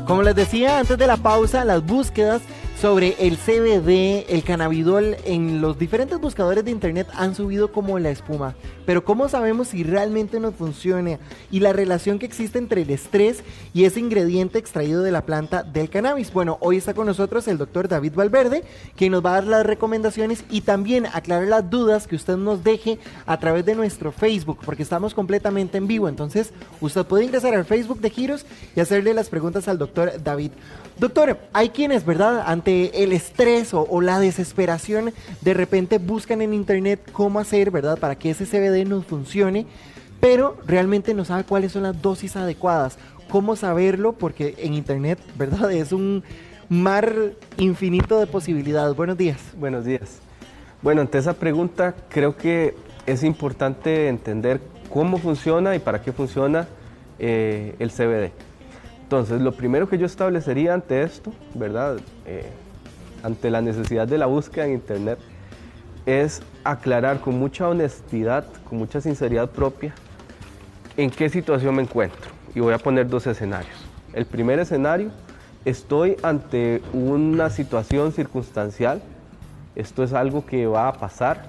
Como les decía antes de la pausa, las búsquedas sobre el CBD, el cannabidol en los diferentes buscadores de internet han subido como la espuma. Pero ¿cómo sabemos si realmente nos funciona y la relación que existe entre el estrés y ese ingrediente extraído de la planta del cannabis? Bueno, hoy está con nosotros el doctor David Valverde, quien nos va a dar las recomendaciones y también aclarar las dudas que usted nos deje a través de nuestro Facebook, porque estamos completamente en vivo. Entonces, usted puede ingresar al Facebook de Giros y hacerle las preguntas al doctor David. Doctor, hay quienes, ¿verdad?, ante el estrés o la desesperación, de repente buscan en internet cómo hacer, ¿verdad?, para que ese CBD nos funcione, pero realmente no sabe cuáles son las dosis adecuadas. ¿Cómo saberlo? Porque en internet, ¿verdad?, es un mar infinito de posibilidades. Buenos días. Buenos días. Bueno, ante esa pregunta creo que es importante entender cómo funciona y para qué funciona el CBD. Entonces, lo primero que yo establecería ante esto, ¿verdad?, ante la necesidad de la búsqueda en internet, es aclarar con mucha honestidad, con mucha sinceridad propia, en qué situación me encuentro. Y voy a poner dos escenarios. El primer escenario, estoy ante una situación circunstancial, esto es algo que va a pasar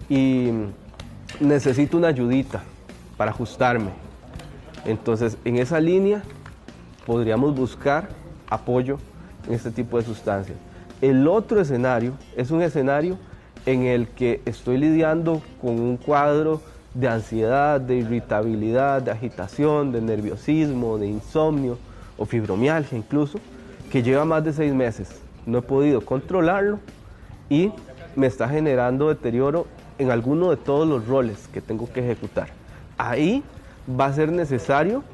y necesito una ayudita para ajustarme. Entonces, en esa línea podríamos buscar apoyo en este tipo de sustancias. El otro escenario es un escenario en el que estoy lidiando con un cuadro de ansiedad, de irritabilidad, de agitación, de nerviosismo, de insomnio o fibromialgia incluso, que lleva más de 6 meses. No he podido controlarlo y me está generando deterioro en alguno de todos los roles que tengo que ejecutar. Ahí va a ser necesario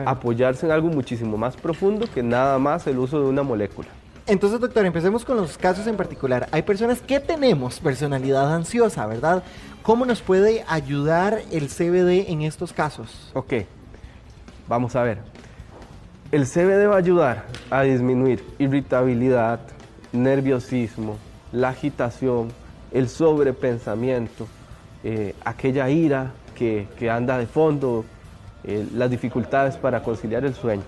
apoyarse en algo muchísimo más profundo que nada más el uso de una molécula. Entonces, doctor, empecemos con los casos en particular. Hay personas que tenemos personalidad ansiosa, ¿verdad? ¿Cómo nos puede ayudar el CBD en estos casos? Ok, vamos a ver. El CBD va a ayudar a disminuir irritabilidad, nerviosismo, la agitación, el sobrepensamiento, aquella ira que anda de fondo, las dificultades para conciliar el sueño.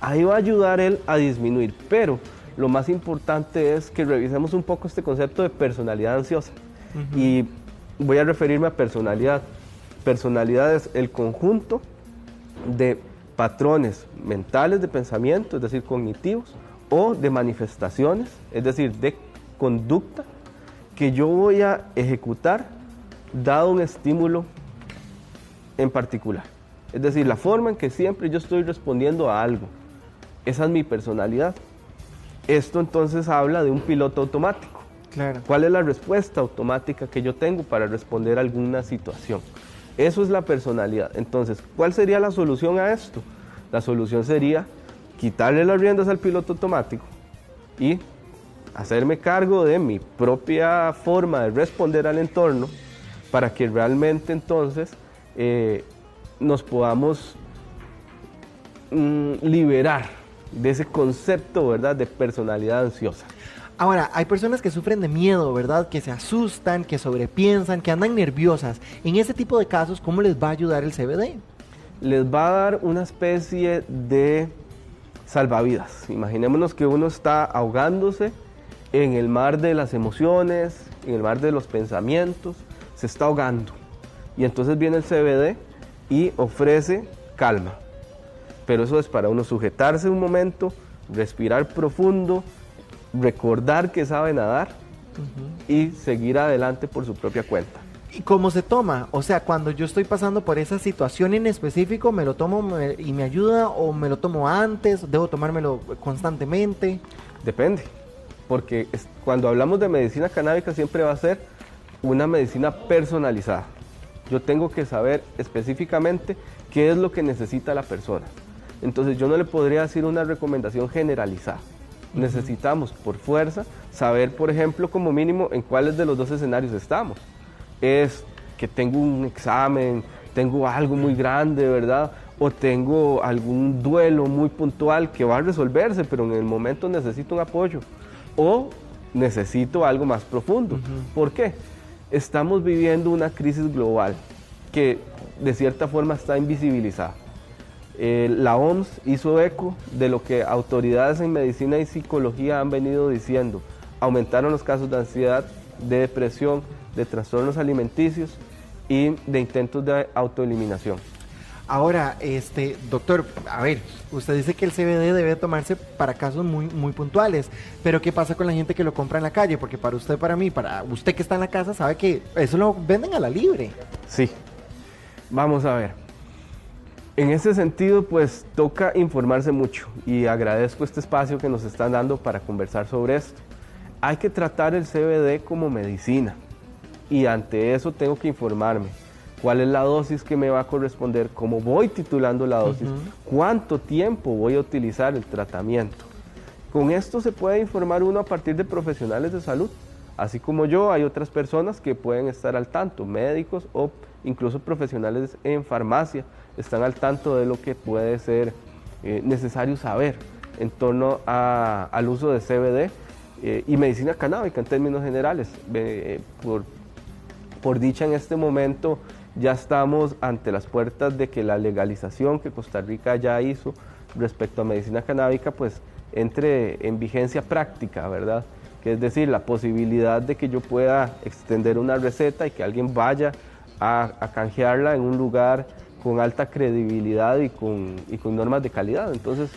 Ahí va a ayudar él a disminuir, pero lo más importante es que revisemos un poco este concepto de personalidad ansiosa. Y voy a referirme a personalidad. Personalidad es el conjunto de patrones mentales de pensamiento, es decir, cognitivos, o de manifestaciones, es decir, de conducta, que yo voy a ejecutar dado un estímulo en particular. Es decir, la forma en que siempre yo estoy respondiendo a algo. Esa es mi personalidad. Esto entonces habla de un piloto automático. Claro. ¿Cuál es la respuesta automática que yo tengo para responder a alguna situación? Eso es la personalidad. Entonces, ¿cuál sería la solución a esto? La solución sería quitarle las riendas al piloto automático y hacerme cargo de mi propia forma de responder al entorno para que realmente entonces nos podamos liberar de ese concepto, ¿verdad?, de personalidad ansiosa. Ahora, hay personas que sufren de miedo, ¿verdad?, que se asustan, que sobrepiensan, que andan nerviosas. En ese tipo de casos, ¿cómo les va a ayudar el CBD? Les va a dar una especie de salvavidas. Imaginémonos que uno está ahogándose en el mar de las emociones, en el mar de los pensamientos, se está ahogando. Y entonces viene el CBD y ofrece calma. Pero eso es para uno sujetarse un momento, respirar profundo, recordar que sabe nadar y seguir adelante por su propia cuenta. ¿Y cómo se toma? O sea, cuando yo estoy pasando por esa situación en específico, ¿me lo tomo y me ayuda o me lo tomo antes? ¿Debo tomármelo constantemente? Depende, porque cuando hablamos de medicina canábica siempre va a ser una medicina personalizada. Yo tengo que saber específicamente qué es lo que necesita la persona. Entonces yo no le podría decir una recomendación generalizada. Necesitamos por fuerza saber, por ejemplo, como mínimo en cuáles de los dos escenarios estamos. Es que tengo un examen, tengo algo muy grande, ¿verdad? O tengo algún duelo muy puntual que va a resolverse, pero en el momento necesito un apoyo. O necesito algo más profundo. ¿Por qué? Estamos viviendo una crisis global que de cierta forma está invisibilizada. La OMS hizo eco de lo que autoridades en medicina y psicología han venido diciendo. Aumentaron los casos de ansiedad, de depresión, de trastornos alimenticios y de intentos de autoeliminación. Ahora, doctor, a ver, usted dice que el CBD debe tomarse para casos muy, muy puntuales, pero ¿qué pasa con la gente que lo compra en la calle? Porque para usted, para mí, para usted que está en la casa, sabe que eso lo venden a la libre. Sí, vamos a ver. En ese sentido, pues toca informarse mucho y agradezco este espacio que nos están dando para conversar sobre esto. Hay que tratar el CBD como medicina y ante eso tengo que informarme. ¿Cuál es la dosis que me va a corresponder? ¿Cómo voy titulando la dosis? ¿Cuánto tiempo voy a utilizar el tratamiento? Con esto se puede informar uno a partir de profesionales de salud. Así como yo, hay otras personas que pueden estar al tanto, médicos o incluso profesionales en farmacia, están al tanto de lo que puede ser necesario saber en torno al uso de CBD y medicina canábica en términos generales. Por dicha, en este momento ya estamos ante las puertas de que la legalización que Costa Rica ya hizo respecto a medicina canábica pues entre en vigencia práctica, ¿verdad? Que es decir, la posibilidad de que yo pueda extender una receta y que alguien vaya a canjearla en un lugar con alta credibilidad y con normas de calidad. Entonces,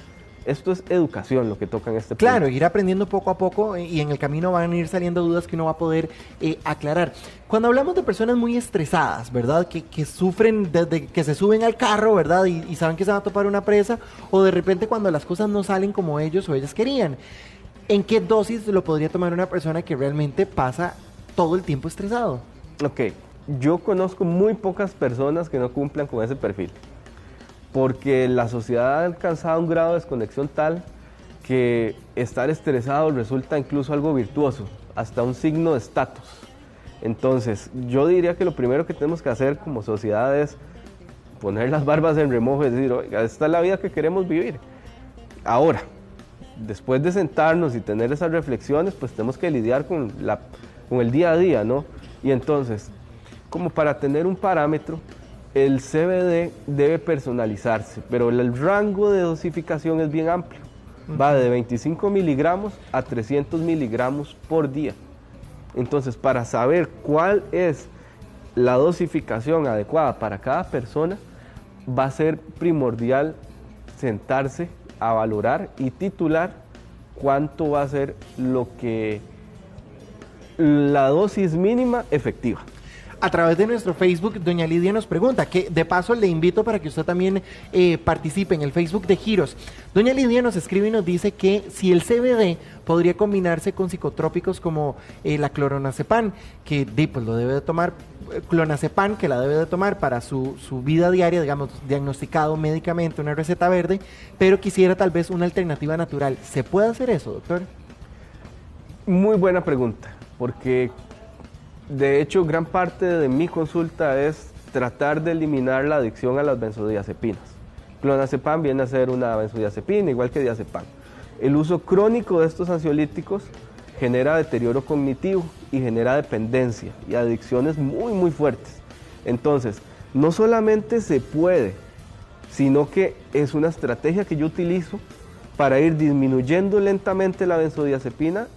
esto es educación lo que toca en este punto. Claro, ir aprendiendo poco a poco y en el camino van a ir saliendo dudas que uno va a poder aclarar. Cuando hablamos de personas muy estresadas, ¿verdad? Que sufren desde que se suben al carro, ¿verdad? Y saben que se van a topar una presa, o de repente cuando las cosas no salen como ellos o ellas querían. ¿En qué dosis lo podría tomar una persona que realmente pasa todo el tiempo estresado? Ok, yo conozco muy pocas personas que no cumplan con ese perfil, porque la sociedad ha alcanzado un grado de desconexión tal que estar estresado resulta incluso algo virtuoso, hasta un signo de estatus. Entonces, yo diría que lo primero que tenemos que hacer como sociedad es poner las barbas en remojo y decir, oiga, esta es la vida que queremos vivir. Ahora, después de sentarnos y tener esas reflexiones, pues tenemos que lidiar con el día a día, ¿no? Y entonces, como para tener un parámetro, el CBD debe personalizarse, pero el rango de dosificación es bien amplio. Va de 25 miligramos a 300 miligramos por día. Entonces, para saber cuál es la dosificación adecuada para cada persona, va a ser primordial sentarse a valorar y titular cuánto va a ser la dosis mínima efectiva. A través de nuestro Facebook, doña Lidia nos pregunta, que de paso le invito para que usted también participe en el Facebook de Giros. Doña Lidia nos escribe y nos dice que si el CBD podría combinarse con psicotrópicos como la clonazepam, que pues lo debe de tomar, clonazepam, que la debe de tomar para su vida diaria, digamos, diagnosticado médicamente, una receta verde, pero quisiera tal vez una alternativa natural. ¿Se puede hacer eso, doctor? Muy buena pregunta, porque de hecho, gran parte de mi consulta es tratar de eliminar la adicción a las benzodiazepinas. Clonazepam viene a ser una benzodiazepina, igual que diazepam. El uso crónico de estos ansiolíticos genera deterioro cognitivo y genera dependencia y adicciones muy, muy fuertes. Entonces, no solamente se puede, sino que es una estrategia que yo utilizo para ir disminuyendo lentamente la benzodiazepina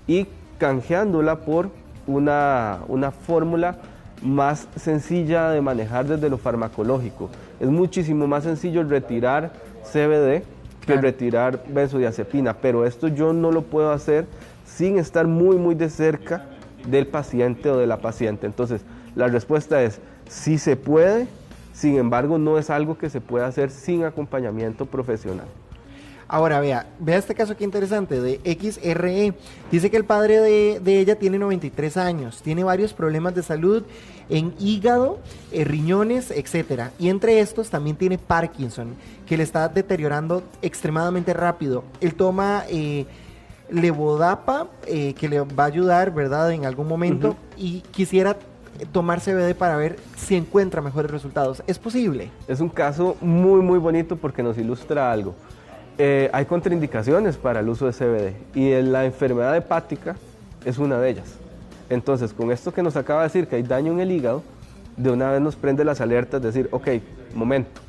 y canjeándola por una fórmula más sencilla de manejar desde lo farmacológico. Es muchísimo más sencillo retirar CBD que retirar benzodiazepina, pero esto yo no lo puedo hacer sin estar muy, muy de cerca del paciente o de la paciente. Entonces, la respuesta es sí se puede, sin embargo, no es algo que se pueda hacer sin acompañamiento profesional. Ahora, vea este caso que interesante de XRE. Dice que el padre de ella tiene 93 años, tiene varios problemas de salud en hígado, riñones, etcétera. Y entre estos también tiene Parkinson, que le está deteriorando extremadamente rápido. Él toma levodapa, que le va a ayudar, ¿verdad?, en algún momento, y quisiera tomar CBD para ver si encuentra mejores resultados. ¿Es posible? Es un caso muy, muy bonito porque nos ilustra algo. Hay contraindicaciones para el uso de CBD y la enfermedad hepática es una de ellas. Entonces, con esto que nos acaba de decir que hay daño en el hígado, de una vez nos prende las alertas de decir, ok, momento,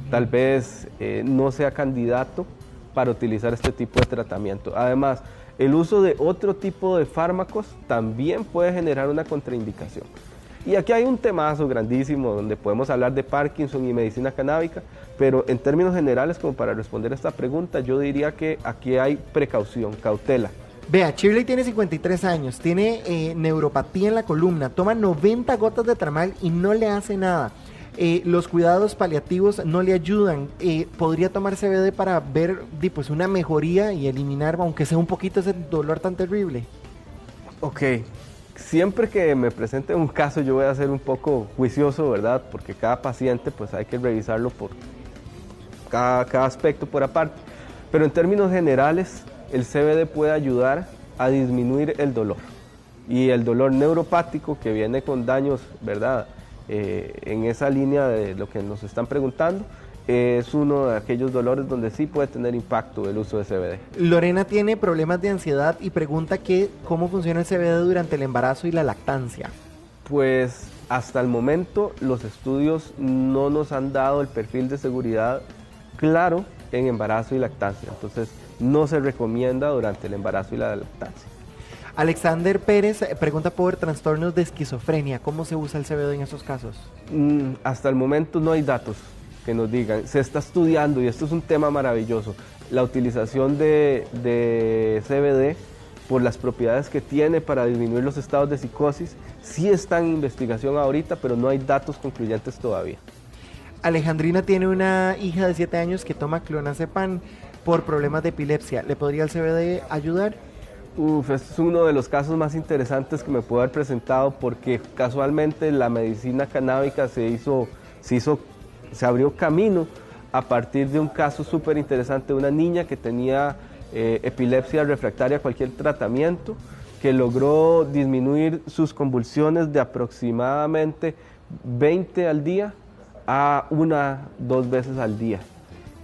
tal vez no sea candidato para utilizar este tipo de tratamiento. Además, el uso de otro tipo de fármacos también puede generar una contraindicación. Y aquí hay un temazo grandísimo donde podemos hablar de Parkinson y medicina canábica, pero en términos generales, como para responder a esta pregunta, yo diría que aquí hay precaución, cautela. Vea, Shirley tiene 53 años, tiene neuropatía en la columna, toma 90 gotas de tramal y no le hace nada. Los cuidados paliativos no le ayudan. Podría tomar CBD para ver pues, una mejoría y eliminar, aunque sea un poquito, ese dolor tan terrible. Ok, siempre que me presente un caso yo voy a ser un poco juicioso, ¿verdad? Porque cada paciente pues hay que revisarlo por cada aspecto por aparte. Pero en términos generales, el CBD puede ayudar a disminuir el dolor. Y el dolor neuropático que viene con daños, ¿verdad? En esa línea de lo que nos están preguntando, es uno de aquellos dolores donde sí puede tener impacto el uso de CBD. Lorena tiene problemas de ansiedad y pregunta cómo funciona el CBD durante el embarazo y la lactancia. Pues hasta el momento los estudios no nos han dado el perfil de seguridad claro en embarazo y lactancia, entonces no se recomienda durante el embarazo y la lactancia. Alexander Pérez pregunta por trastornos de esquizofrenia. ¿Cómo se usa el CBD en esos casos? Hasta el momento no hay datos que nos digan. Se está estudiando, y esto es un tema maravilloso, la utilización de CBD por las propiedades que tiene para disminuir los estados de psicosis. Sí está en investigación ahorita, pero no hay datos concluyentes todavía. Alejandrina tiene una hija de 7 años que toma clonazepam por problemas de epilepsia. ¿Le podría el CBD ayudar? Este es uno de los casos más interesantes que me puedo haber presentado, porque casualmente la medicina canábica se abrió camino a partir de un caso súper interesante de una niña que tenía epilepsia refractaria a cualquier tratamiento, que logró disminuir sus convulsiones de aproximadamente 20 al día a 2 veces al día,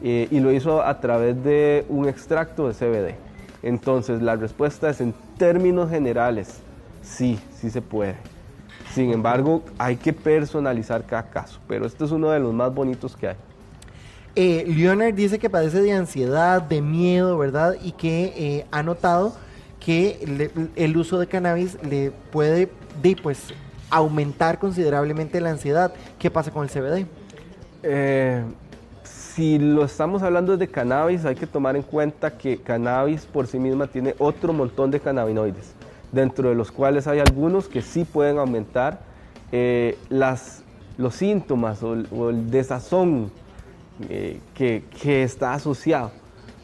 y lo hizo a través de un extracto de CBD. Entonces la respuesta es, en términos generales, sí se puede. Sin embargo, hay que personalizar cada caso, pero este es uno de los más bonitos que hay. Leonard dice que padece de ansiedad, de miedo, ¿verdad? Y que ha notado que el uso de cannabis le puede aumentar considerablemente la ansiedad. ¿Qué pasa con el CBD? Si lo estamos hablando de cannabis, hay que tomar en cuenta que cannabis por sí misma tiene otro montón de cannabinoides, dentro de los cuales hay algunos que sí pueden aumentar los síntomas o el desazón que está asociado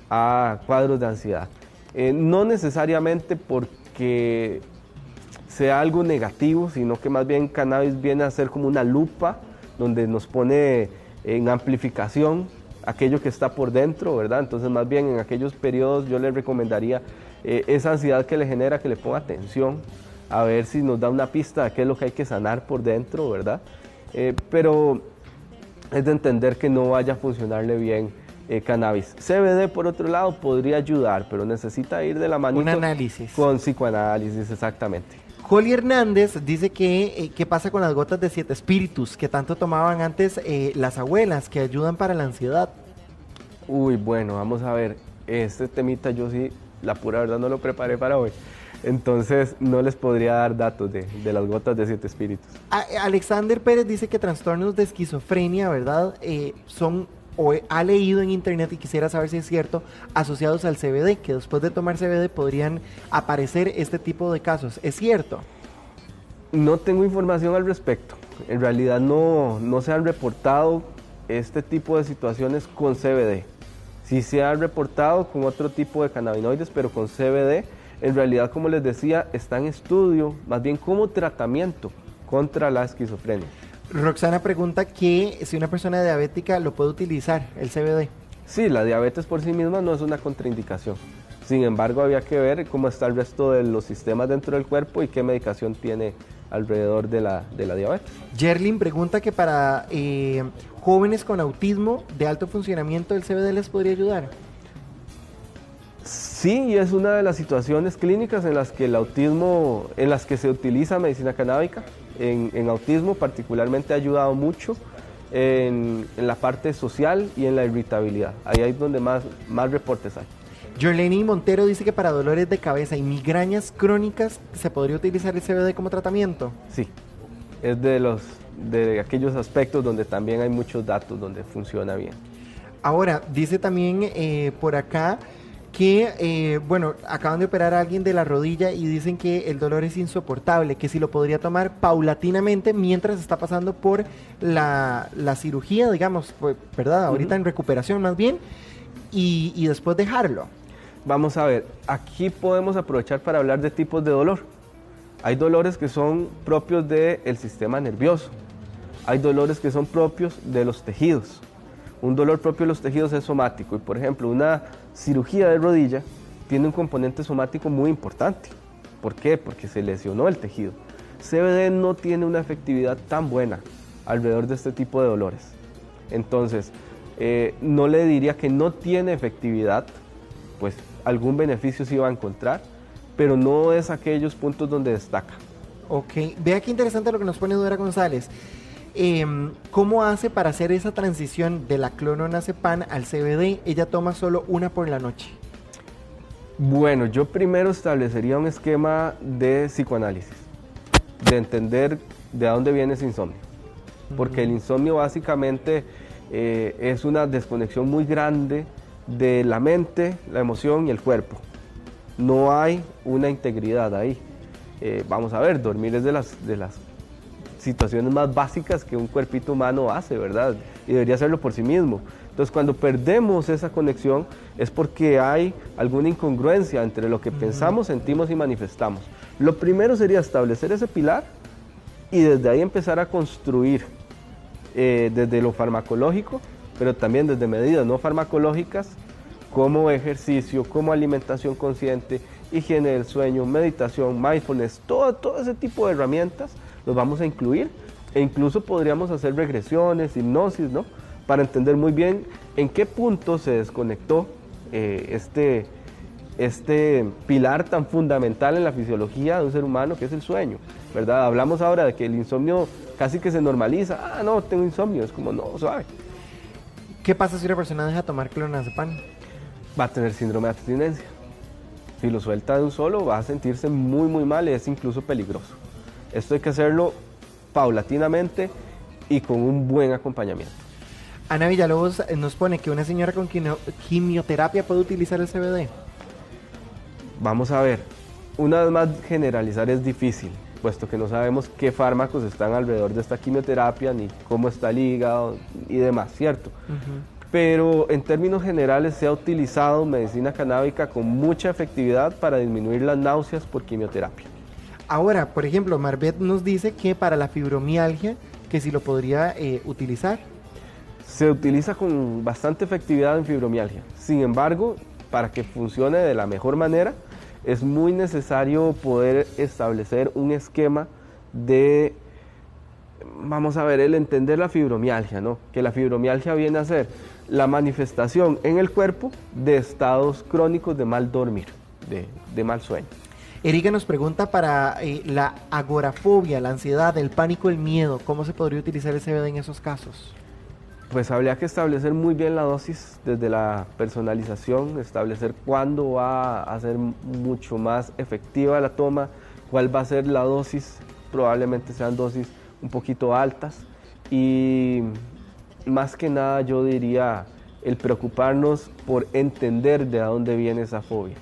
a cuadros de ansiedad. No necesariamente porque sea algo negativo, sino que más bien cannabis viene a ser como una lupa donde nos pone en amplificación aquello que está por dentro, ¿verdad? Entonces más bien en aquellos periodos yo le recomendaría esa ansiedad que le genera, que le ponga atención, a ver si nos da una pista de qué es lo que hay que sanar por dentro, ¿verdad? Pero es de entender que no vaya a funcionarle bien cannabis. CBD, por otro lado, podría ayudar, pero necesita ir de la manito un análisis. Con psicoanálisis, exactamente. Joli Hernández dice que qué pasa con las gotas de 7 espíritus que tanto tomaban antes las abuelas, que ayudan para la ansiedad. Uy, bueno, vamos a ver, este temita yo sí, la pura verdad, no lo preparé para hoy, entonces no les podría dar datos de las gotas de 7 espíritus. Alexander Pérez dice que trastornos de esquizofrenia, ¿verdad? Ha leído en internet, y quisiera saber si es cierto, asociados al CBD, que después de tomar CBD podrían aparecer este tipo de casos. ¿Es cierto? No tengo información al respecto. En realidad no se han reportado este tipo de situaciones con CBD. Sí se han reportado con otro tipo de cannabinoides, pero con CBD, en realidad, como les decía, está en estudio, más bien como tratamiento contra la esquizofrenia. Roxana pregunta que si una persona diabética lo puede utilizar, el CBD. Sí, la diabetes por sí misma no es una contraindicación. Sin embargo, había que ver cómo está el resto de los sistemas dentro del cuerpo y qué medicación tiene alrededor de la diabetes. Jerlin pregunta que para jóvenes con autismo de alto funcionamiento, ¿el CBD les podría ayudar? Sí, y es una de las situaciones clínicas en las que se utiliza medicina canábica. En autismo particularmente ha ayudado mucho, en la parte social y en la irritabilidad. Ahí es donde más reportes hay. Jorleni Montero dice que para dolores de cabeza y migrañas crónicas se podría utilizar el CBD como tratamiento. Sí, es de aquellos aspectos donde también hay muchos datos donde funciona bien. Ahora, dice también por acá que, bueno, acaban de operar a alguien de la rodilla y dicen que el dolor es insoportable, que si lo podría tomar paulatinamente mientras está pasando por la cirugía, digamos, pues, ¿verdad? Ahorita en recuperación más bien, y después dejarlo. Vamos a ver, aquí podemos aprovechar para hablar de tipos de dolor. Hay dolores que son propios del sistema nervioso, hay dolores que son propios de los tejidos. Un dolor propio de los tejidos es somático y, por ejemplo, una cirugía de rodilla tiene un componente somático muy importante. ¿Por qué? Porque se lesionó el tejido. CBD no tiene una efectividad tan buena alrededor de este tipo de dolores. Entonces, no le diría que no tiene efectividad, pues algún beneficio sí va a encontrar, pero no es aquellos puntos donde destaca. Ok, vea qué interesante lo que nos pone Dora González. ¿Cómo hace para hacer esa transición de la clonazepam al CBD? Ella toma solo una por la noche. Bueno, yo primero establecería un esquema de psicoanálisis, de entender de dónde viene ese insomnio, porque el insomnio básicamente es una desconexión muy grande de la mente, la emoción y el cuerpo. No hay una integridad ahí. Vamos a ver, dormir es de las situaciones más básicas que un cuerpito humano hace, ¿verdad? Y debería hacerlo por sí mismo. Entonces, cuando perdemos esa conexión es porque hay alguna incongruencia entre lo que pensamos, sentimos y manifestamos. Lo primero sería establecer ese pilar y desde ahí empezar a construir desde lo farmacológico, pero también desde medidas no farmacológicas, como ejercicio, como alimentación consciente, higiene del sueño, meditación, mindfulness, todo ese tipo de herramientas los vamos a incluir, e incluso podríamos hacer regresiones, hipnosis, ¿no? Para entender muy bien en qué punto se desconectó este pilar tan fundamental en la fisiología de un ser humano, que es el sueño, ¿verdad? Hablamos ahora de que el insomnio casi que se normaliza. Ah, no, tengo insomnio, es como, no, suave. ¿Qué pasa si una persona deja de tomar clonazepam? Va a tener síndrome de abstinencia. Si lo suelta de un solo, va a sentirse muy, muy mal y es incluso peligroso. Esto hay que hacerlo paulatinamente y con un buen acompañamiento. Ana Villalobos nos pone que una señora con quimioterapia puede utilizar el CBD. Vamos a ver, una vez más generalizar es difícil, puesto que no sabemos qué fármacos están alrededor de esta quimioterapia, ni cómo está el hígado y demás, ¿cierto? Pero en términos generales se ha utilizado medicina canábica con mucha efectividad para disminuir las náuseas por quimioterapia. Ahora, por ejemplo, Marbet nos dice que para la fibromialgia, que si lo podría utilizar. Se utiliza con bastante efectividad en fibromialgia. Sin embargo, para que funcione de la mejor manera, es muy necesario poder establecer un esquema de, vamos a ver, el entender la fibromialgia, ¿no? Que la fibromialgia viene a ser la manifestación en el cuerpo de estados crónicos de mal dormir, de mal sueño. Erika nos pregunta para la agorafobia, la ansiedad, el pánico, el miedo, ¿cómo se podría utilizar el CBD en esos casos? Pues habría que establecer muy bien la dosis desde la personalización, establecer cuándo va a ser mucho más efectiva la toma, cuál va a ser la dosis, probablemente sean dosis un poquito altas y más que nada yo diría el preocuparnos por entender de dónde viene esa fobia.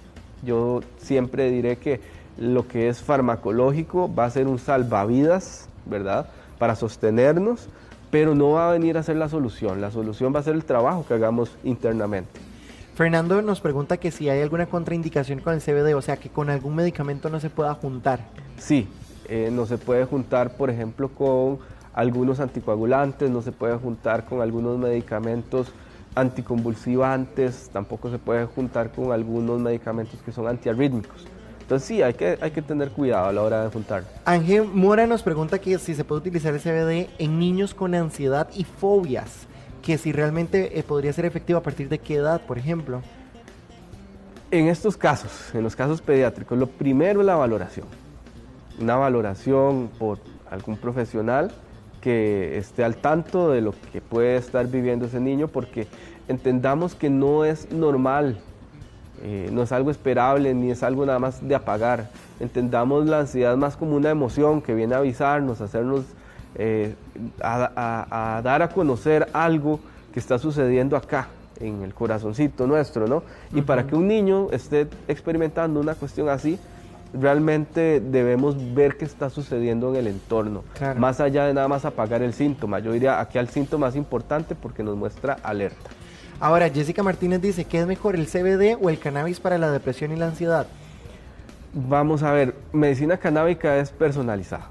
Yo siempre diré que lo que es farmacológico va a ser un salvavidas, ¿verdad? Para sostenernos, pero no va a venir a ser la solución va a ser el trabajo que hagamos internamente. Fernando nos pregunta que si hay alguna contraindicación con el CBD, o sea, que con algún medicamento no se pueda juntar. Sí, no se puede juntar, por ejemplo, con algunos anticoagulantes, no se puede juntar con algunos medicamentos anticonvulsivantes, tampoco se puede juntar con algunos medicamentos que son antiarrítmicos. Entonces sí, hay que tener cuidado a la hora de juntarlo. Ángel Mora nos pregunta que si se puede utilizar el CBD en niños con ansiedad y fobias, que si realmente podría ser efectivo a partir de qué edad, por ejemplo. En estos casos, en los casos pediátricos, lo primero es la valoración. Una valoración por algún profesional que esté al tanto de lo que puede estar viviendo ese niño, porque entendamos que no es normal, no es algo esperable, ni es algo nada más de apagar. Entendamos la ansiedad más como una emoción que viene a avisarnos, a hacernos, a dar a conocer algo que está sucediendo acá, en el corazoncito nuestro, ¿no? Y para que un niño esté experimentando una cuestión así, realmente debemos ver qué está sucediendo en el entorno, claro, más allá de nada más apagar el síntoma. Yo diría aquí al síntoma más importante porque nos muestra alerta. Ahora, Jessica Martínez dice, ¿qué es mejor, el CBD o el cannabis para la depresión y la ansiedad? Vamos a ver, medicina canábica es personalizada,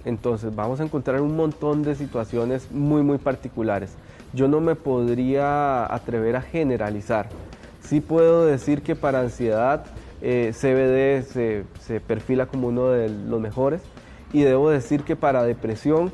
entonces vamos a encontrar un montón de situaciones muy particulares. Yo no me podría atrever a generalizar. Sí puedo decir que para ansiedad CBD se perfila como uno de los mejores, y debo decir que para depresión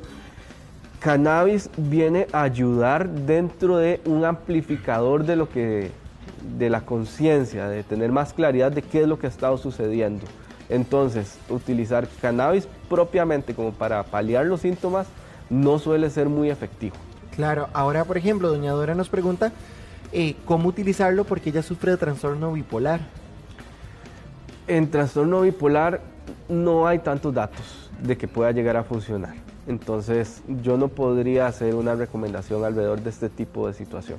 cannabis viene a ayudar dentro de un amplificador de la conciencia, de tener más claridad de qué es lo que ha estado sucediendo. Entonces, utilizar cannabis propiamente como para paliar los síntomas no suele ser muy efectivo. Claro, ahora por ejemplo, doña Dora nos pregunta cómo utilizarlo porque ella sufre de trastorno bipolar. En trastorno bipolar no hay tantos datos de que pueda llegar a funcionar. Entonces, yo no podría hacer una recomendación alrededor de este tipo de situación.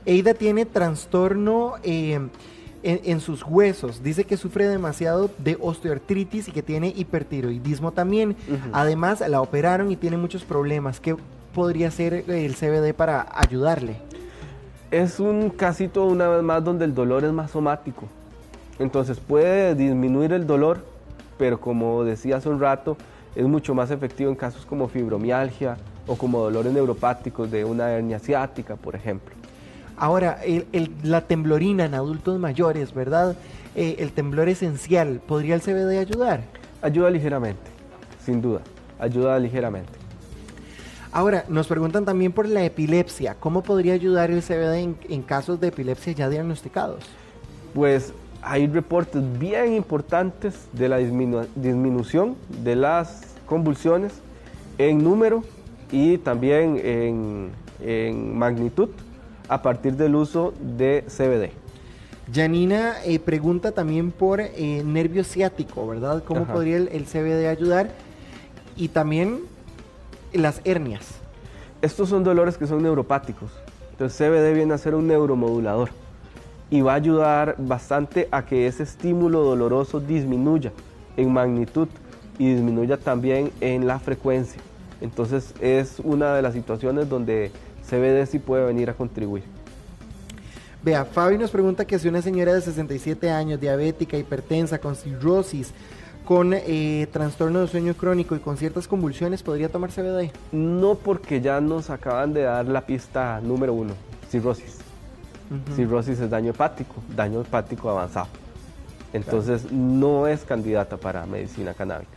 Eida tiene trastorno en sus huesos. Dice que sufre demasiado de osteoartritis y que tiene hipertiroidismo también. Además, la operaron y tiene muchos problemas. ¿Qué podría ser el CBD para ayudarle? Es un casito, una vez más, donde el dolor es más somático. Entonces puede disminuir el dolor, pero como decía hace un rato, es mucho más efectivo en casos como fibromialgia o como dolores neuropáticos de una hernia ciática, por ejemplo. Ahora, la temblorina en adultos mayores, ¿verdad? El temblor esencial, ¿podría el CBD ayudar? Ayuda ligeramente, sin duda, ayuda ligeramente. Ahora, nos preguntan también por la epilepsia. ¿Cómo podría ayudar el CBD en casos de epilepsia ya diagnosticados? Pues hay reportes bien importantes de la disminución de las convulsiones en número y también en magnitud a partir del uso de CBD. Janina pregunta también por nervio ciático, ¿verdad? ¿Cómo podría el CBD ayudar? Y también las hernias. Estos son dolores que son neuropáticos. Entonces CBD viene a ser un neuromodulador y va a ayudar bastante a que ese estímulo doloroso disminuya en magnitud y disminuya también en la frecuencia. Entonces es una de las situaciones donde CBD sí puede venir a contribuir. Vea, Fabi nos pregunta que si una señora de 67 años, diabética, hipertensa, con cirrosis, con trastorno de sueño crónico y con ciertas convulsiones, ¿podría tomar CBD? No, porque ya nos acaban de dar la pista número 1, cirrosis. Cirrosis es daño hepático avanzado. Entonces no es candidata para medicina canábica.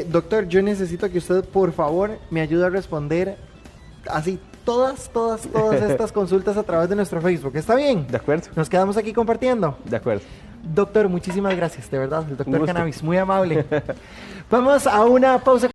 Doctor, yo necesito que usted por favor me ayude a responder así todas estas consultas a través de nuestro Facebook. ¿Está bien? De acuerdo. Nos quedamos aquí compartiendo. De acuerdo. Doctor, muchísimas gracias, de verdad. El doctor Cannabis, muy amable. Vamos a una pausa.